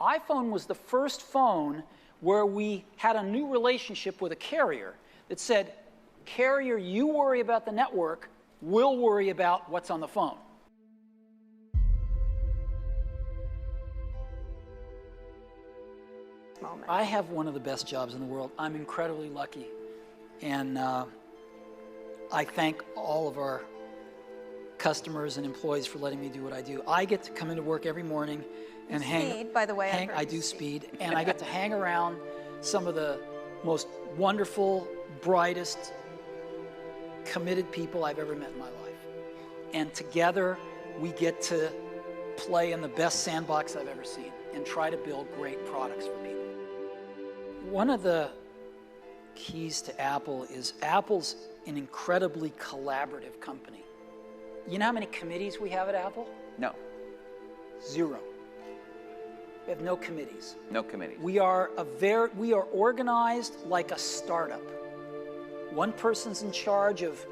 iPhone was the first phone where we had a new relationship with a carrier that said, carrier, you worry about the network, we'll worry about what's on the phone. I have one of the best jobs in the world. I'm incredibly lucky. And I thank all of our customers and employees for letting me do what I do. I get to come into work every morning and Speed, by the way. I do speed, and I get to hang around some of the most wonderful, brightest, committed people I've ever met in my life. And together, we get to play in the best sandbox I've ever seen and try to build great products for people. One of the keys to Apple is Apple's an incredibly collaborative company. You know how many committees we have at Apple? No. 0. We have no committees. No committees. We are organized like a startup. One person's in charge of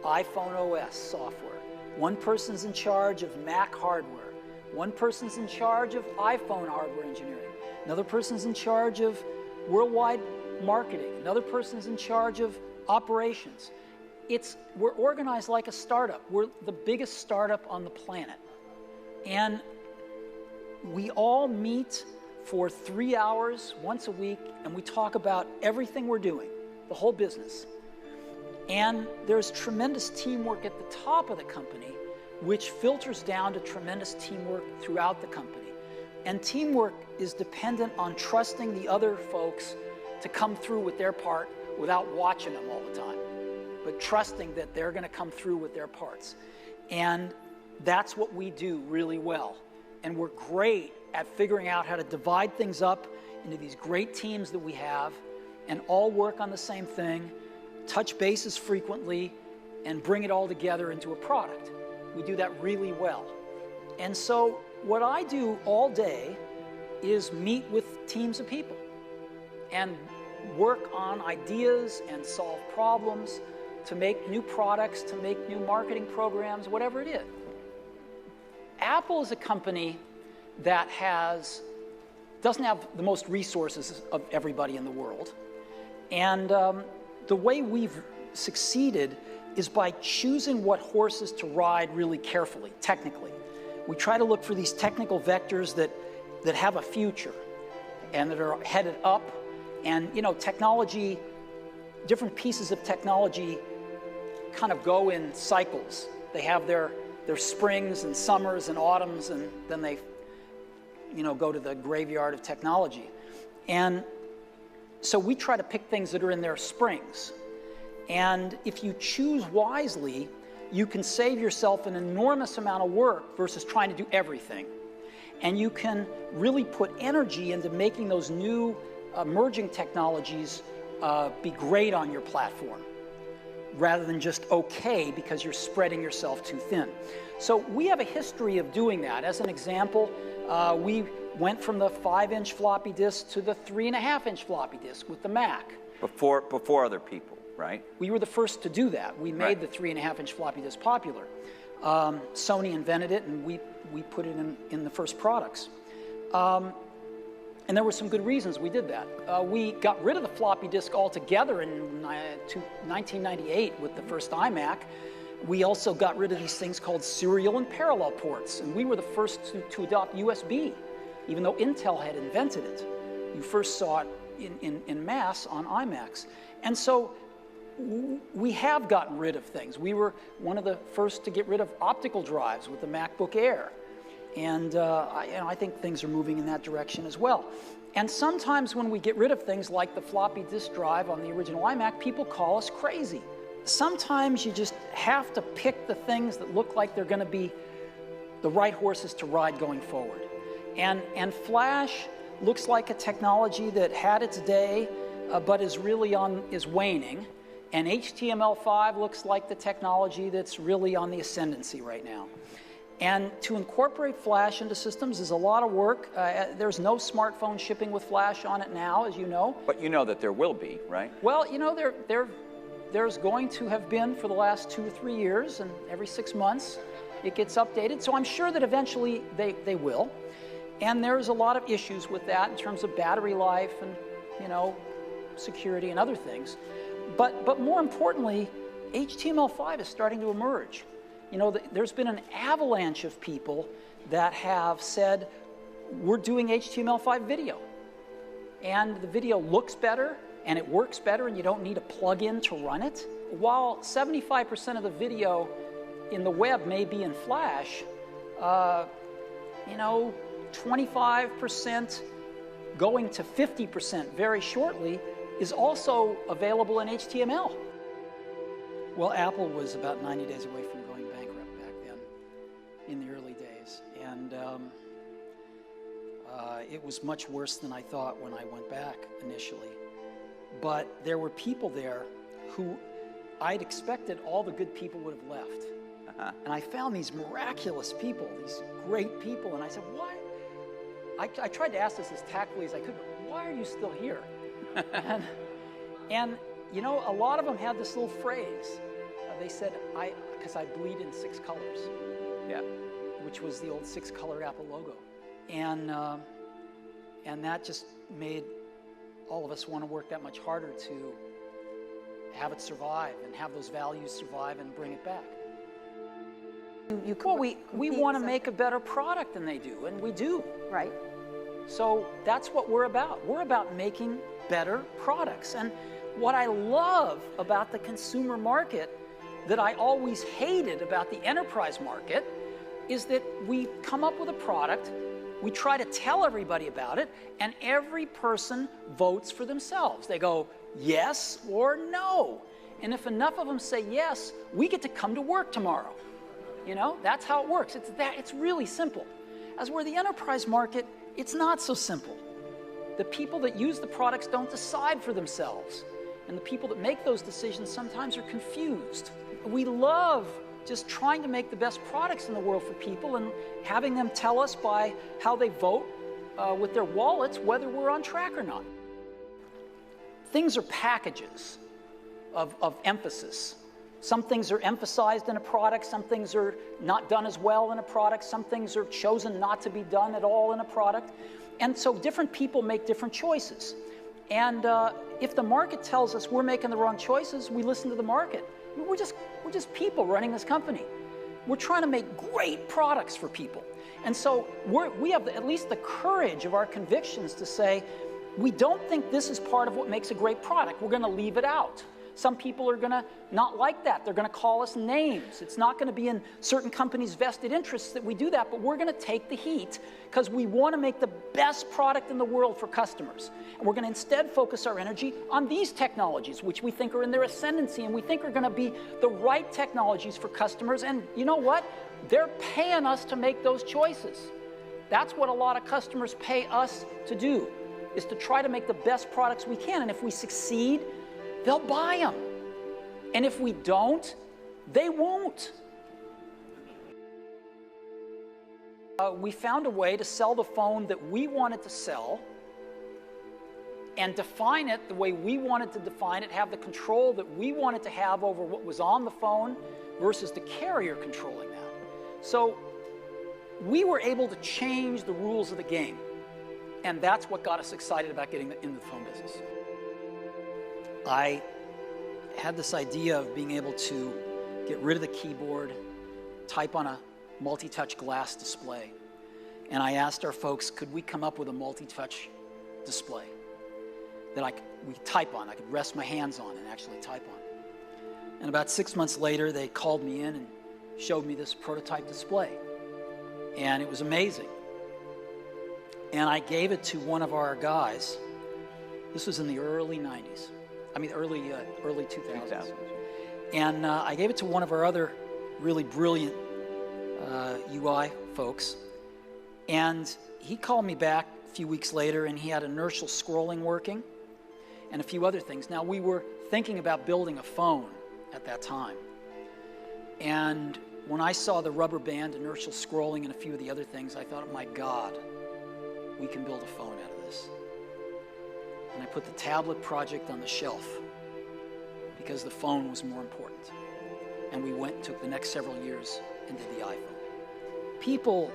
iPhone OS software. One person's in charge of Mac hardware. One person's in charge of iPhone hardware engineering. Another person's in charge of worldwide marketing. Another person's in charge of operations. We're organized like a startup. We're the biggest startup on the planet. And we all meet for 3 hours once a week, and we talk about everything we're doing, the whole business. And there's tremendous teamwork at the top of the company, which filters down to tremendous teamwork throughout the company. And teamwork is dependent on trusting the other folks to come through with their part without watching them all the time, but trusting that they're going to come through with their parts. And that's what we do really well. And we're great at figuring out how to divide things up into these great teams that we have and all work on the same thing, touch bases frequently, and bring it all together into a product. We do that really well. And so what I do all day is meet with teams of people and work on ideas and solve problems to make new products, to make new marketing programs, whatever it is. Apple is a company that doesn't have the most resources of everybody in the world. And the way we've succeeded is by choosing what horses to ride really carefully, technically. We try to look for these technical vectors that have a future and that are headed up. And technology, different pieces of technology kind of go in cycles. They have their springs and summers and autumns, and then they go to the graveyard of technology. And so we try to pick things that are in their springs. And if you choose wisely, you can save yourself an enormous amount of work versus trying to do everything. And you can really put energy into making those new emerging technologies be great on your platform, rather than just okay because you're spreading yourself too thin. So we have a history of doing that. As an example, we went from the 5-inch floppy disk to the 3.5-inch floppy disk with the Mac. Before other people, right? We were the first to do that. We made the 3.5-inch floppy disk popular. Sony invented it, and we put it in the first products. And there were some good reasons we did that. We got rid of the floppy disk altogether in 1998 with the first iMac. We also got rid of these things called serial and parallel ports, and we were the first to adopt USB, even though Intel had invented it. You first saw it in mass on iMacs. And so we have gotten rid of things. We were one of the first to get rid of optical drives with the MacBook Air. And I think things are moving in that direction as well. And sometimes when we get rid of things like the floppy disk drive on the original iMac, people call us crazy. Sometimes you just have to pick the things that look like they're going to be the right horses to ride going forward. And Flash looks like a technology that had its day, but is waning. And HTML5 looks like the technology that's really on the ascendancy right now. And to incorporate Flash into systems is a lot of work. There's no smartphone shipping with Flash on it now, as you know. But you know that there will be, right? Well, there's going to have been for the last 2 or 3 years, and every 6 months it gets updated. So I'm sure that eventually they will. And there's a lot of issues with that in terms of battery life and, you know, security and other things. But more importantly, HTML5 is starting to emerge. You know, there's been an avalanche of people that have said, we're doing HTML5 video. And the video looks better, and it works better, and you don't need a plug-in to run it. While 75% of the video in the web may be in Flash, you know, 25% going to 50% very shortly is also available in HTML. Well, Apple was about 90 days away from going bankrupt back then, in the early days. And it was much worse than I thought when I went back initially. But there were people there who I'd expected all the good people would have left. And I found these miraculous people, these great people, and I said, why? I tried to ask this as tactfully as I could, but why are you still here? and you know, a lot of them had this little phrase. They said, because I bleed in 6 colors. Yeah. Which was the old 6-color Apple logo. And that just made all of us want to work that much harder to have it survive and have those values survive and bring it back. Well, we want to make a better product than they do, and we do. Right. So that's what we're about. We're about making better products. And what I love about the consumer market that I always hated about the enterprise market is that we come up with a product, we try to tell everybody about it, and every person votes for themselves. They go yes or no. And if enough of them say yes, we get to come to work tomorrow. You know, that's how it works. It's really simple. As where the enterprise market, it's not so simple. The people that use the products don't decide for themselves. And the people that make those decisions sometimes are confused. We love just trying to make the best products in the world for people and having them tell us by how they vote with their wallets whether we're on track or not. Things are packages of emphasis. Some things are emphasized in a product, some things are not done as well in a product, some things are chosen not to be done at all in a product. And so different people make different choices. And if the market tells us we're making the wrong choices, we listen to the market. We're just people running this company. We're trying to make great products for people. And so we have at least the courage of our convictions to say, we don't think this is part of what makes a great product. We're going to leave it out. Some people are going to not like that. They're going to call us names. It's not going to be in certain companies' vested interests that we do that, but we're going to take the heat because we want to make the best product in the world for customers. And we're going to instead focus our energy on these technologies, which we think are in their ascendancy and we think are going to be the right technologies for customers. And you know what? They're paying us to make those choices. That's what a lot of customers pay us to do, is to try to make the best products we can. And if we succeed, they'll buy them. And if we don't, they won't. We found a way to sell the phone that we wanted to sell and define it the way we wanted to define it, have the control that we wanted to have over what was on the phone versus the carrier controlling that. So we were able to change the rules of the game. And that's what got us excited about getting into the phone business. I had this idea of being able to get rid of the keyboard, type on a multi-touch glass display. And I asked our folks, could we come up with a multi-touch display that we could type on, I could rest my hands on and actually type on. And about 6 months later, they called me in and showed me this prototype display. And it was amazing. And I gave it to one of our guys. This was in the early 90s. I mean, early 2000s. And I gave it to one of our other really brilliant UI folks. And he called me back a few weeks later, and he had inertial scrolling working and a few other things. Now, we were thinking about building a phone at that time. And when I saw the rubber band, inertial scrolling, and a few of the other things, I thought, oh my God, we can build a phone out of this. And I put the tablet project on the shelf because the phone was more important. And we took the next several years and did the iPhone. People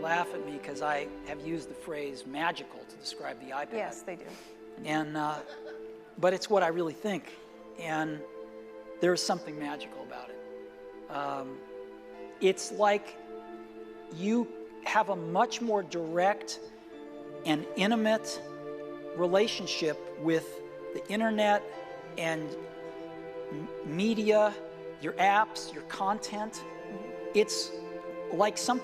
laugh at me because I have used the phrase magical to describe the iPad. Yes, they do. And, but it's what I really think. And there's something magical about it. It's like you have a much more direct and intimate relationship with the internet and media, your apps, your content. It's like some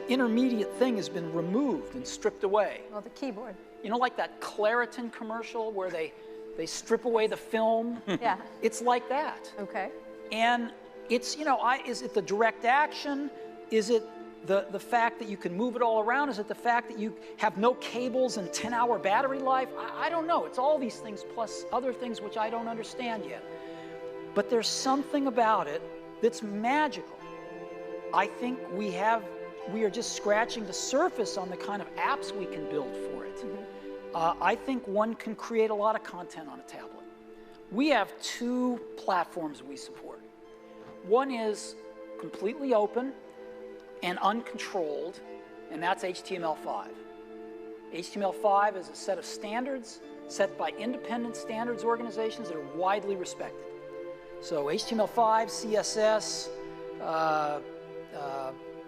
intermediate thing has been removed and stripped away. Well, the keyboard. You know, like that Claritin commercial where they strip away the film? Yeah. It's like that. Okay. And it's, you know, is it the direct action? Is it the fact that you can move it all around? Is it the fact that you have no cables and 10-hour battery life? I don't know. It's all these things plus other things which I don't understand yet. But there's something about it that's magical. I think we are just scratching the surface on the kind of apps we can build for it. I think one can create a lot of content on a tablet. We have 2 platforms we support. One is completely open and uncontrolled, and that's HTML5. HTML5 is a set of standards set by independent standards organizations that are widely respected. So HTML5, CSS,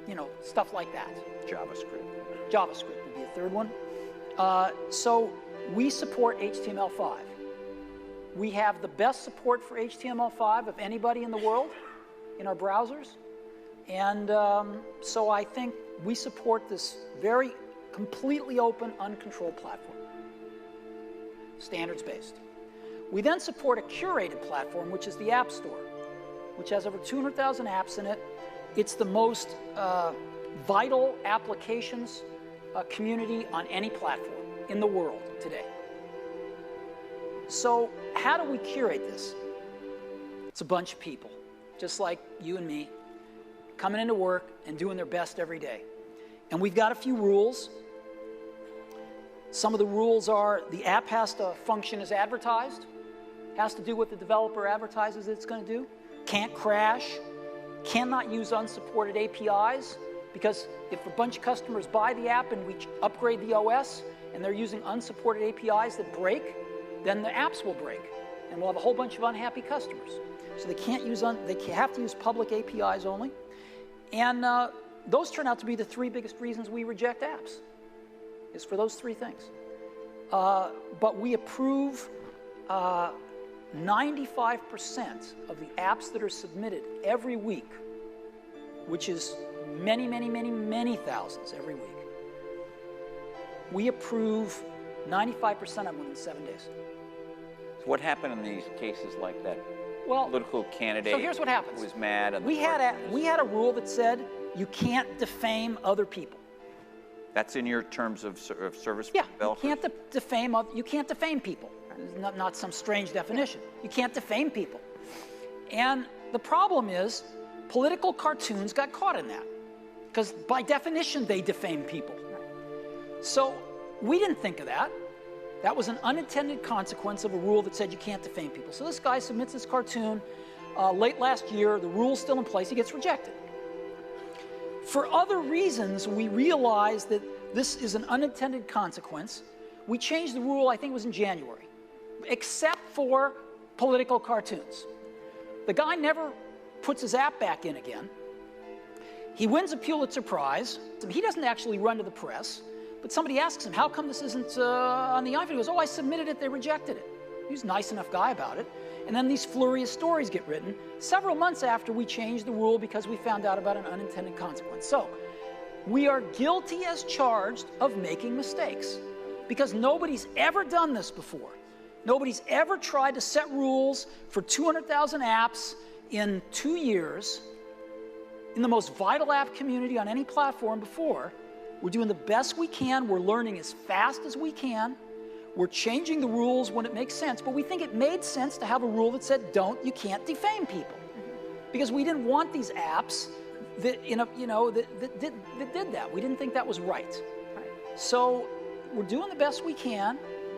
you know, stuff like that. JavaScript would be a third one. So we support HTML5. We have the best support for HTML5 of anybody in the world in our browsers. And so I think we support this very completely open, uncontrolled platform, standards-based. We then support a curated platform, which is the App Store, which has over 200,000 apps in it. It's the most vital applications community on any platform in the world today. So how do we curate this? It's a bunch of people, just like you and me, coming into work and doing their best every day. And we've got a few rules. Some of the rules are the app has to function as advertised, has to do what the developer advertises it's going to do, can't crash, cannot use unsupported APIs, because if a bunch of customers buy the app and we upgrade the OS and they're using unsupported APIs that break, then the apps will break and we'll have a whole bunch of unhappy customers. So they can't use, they have to use public APIs only. And those turn out to be the 3 biggest reasons we reject apps, is for those 3 things. But we approve 95% of the apps that are submitted every week, which is many, many, many, many thousands every week. We approve 95% of them within 7 days. So what happened in these cases like that? Well, Political candidate. so here's what happens. Who was mad. And we had a rule that said you can't defame other people. That's in your terms of service. Yeah, developers? you can't defame. You can't defame people. It's not some strange definition. You can't defame people. And the problem is, political cartoons got caught in that, because by definition they defame people. So we didn't think of that. That was an unintended consequence of a rule that said you can't defame people. So this guy submits this cartoon late last year. The rule's still in place. He gets rejected. For other reasons, we realized that this is an unintended consequence. We changed the rule, I think it was in January, except for political cartoons. The guy never puts his app back in again. He wins a Pulitzer Prize. He doesn't actually run to the press. But somebody asks him, how come this isn't on the iPhone? He goes, oh, I submitted it, they rejected it. He's a nice enough guy about it. And then these flurry of stories get written several months after we changed the rule because we found out about an unintended consequence. So we are guilty as charged of making mistakes, because nobody's ever done this before. Nobody's ever tried to set rules for 200,000 apps in 2 years in the most vital app community on any platform before. We're doing the best we can. We're learning as fast as we can. We're changing the rules when it makes sense, but we think it made sense to have a rule that said, you can't defame people. Because we didn't want these apps that, that did that. We didn't think that was right. So we're doing the best we can.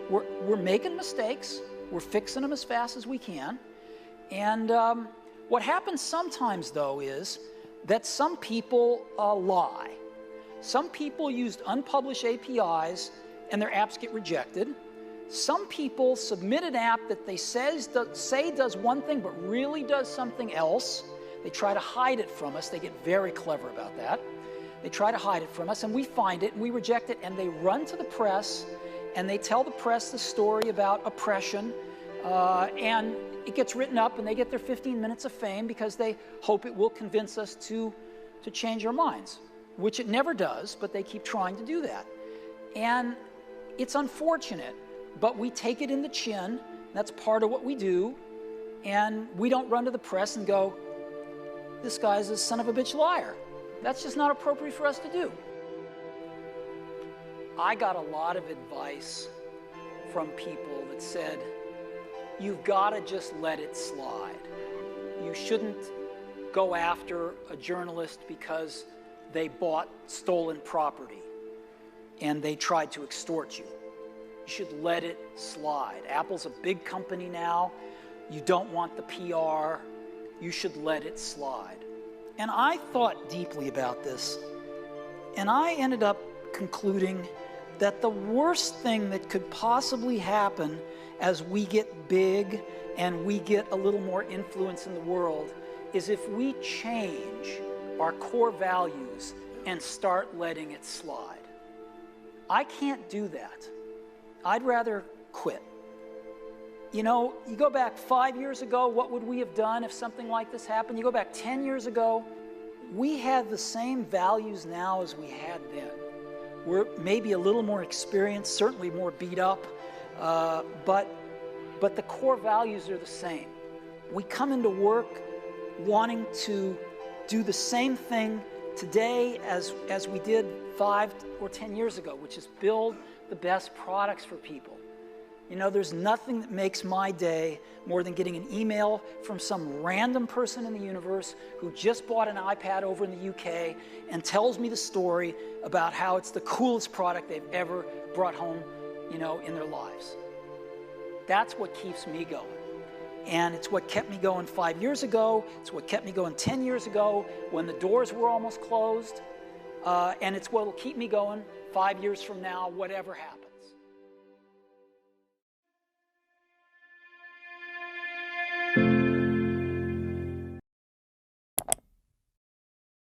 We're making mistakes. We're fixing them as fast as we can. And what happens sometimes, though, is that some people lie. Some people used unpublished APIs and their apps get rejected. Some people submit an app that they say does one thing but really does something else. They try to hide it from us. They get very clever about that. They try to hide it from us, and we find it, and we reject it, and they run to the press, and they tell the press the story about oppression, and it gets written up, and they get their 15 minutes of fame because they hope it will convince us to change our minds, which it never does, but they keep trying to do that. And it's unfortunate, but we take it in the chin. That's part of what we do, and we don't run to the press and go, this guy's a son of a bitch liar. That's just not appropriate for us to do. I got a lot of advice from people that said, you've got to just let it slide. You shouldn't go after a journalist because they bought stolen property and they tried to extort you. You should let it slide. Apple's a big company now. You don't want the PR. You should let it slide. And I thought deeply about this, and I ended up concluding that the worst thing that could possibly happen as we get big and we get a little more influence in the world is if we change our core values and start letting it slide. I can't do that. I'd rather quit. You know, you go back 5 years ago, what would we have done if something like this happened? You go back 10 years ago, we have the same values now as we had then. We're maybe a little more experienced, certainly more beat up, but the core values are the same. We come into work wanting to do the same thing today as we did 5 or 10 years ago, which is build the best products for people. You know, there's nothing that makes my day more than getting an email from some random person in the universe who just bought an iPad over in the UK and tells me the story about how it's the coolest product they've ever brought home, you know, in their lives. That's what keeps me going. And it's what kept me going 5 years ago. It's what kept me going 10 years ago when the doors were almost closed. And it's what will keep me going 5 years from now, whatever happens.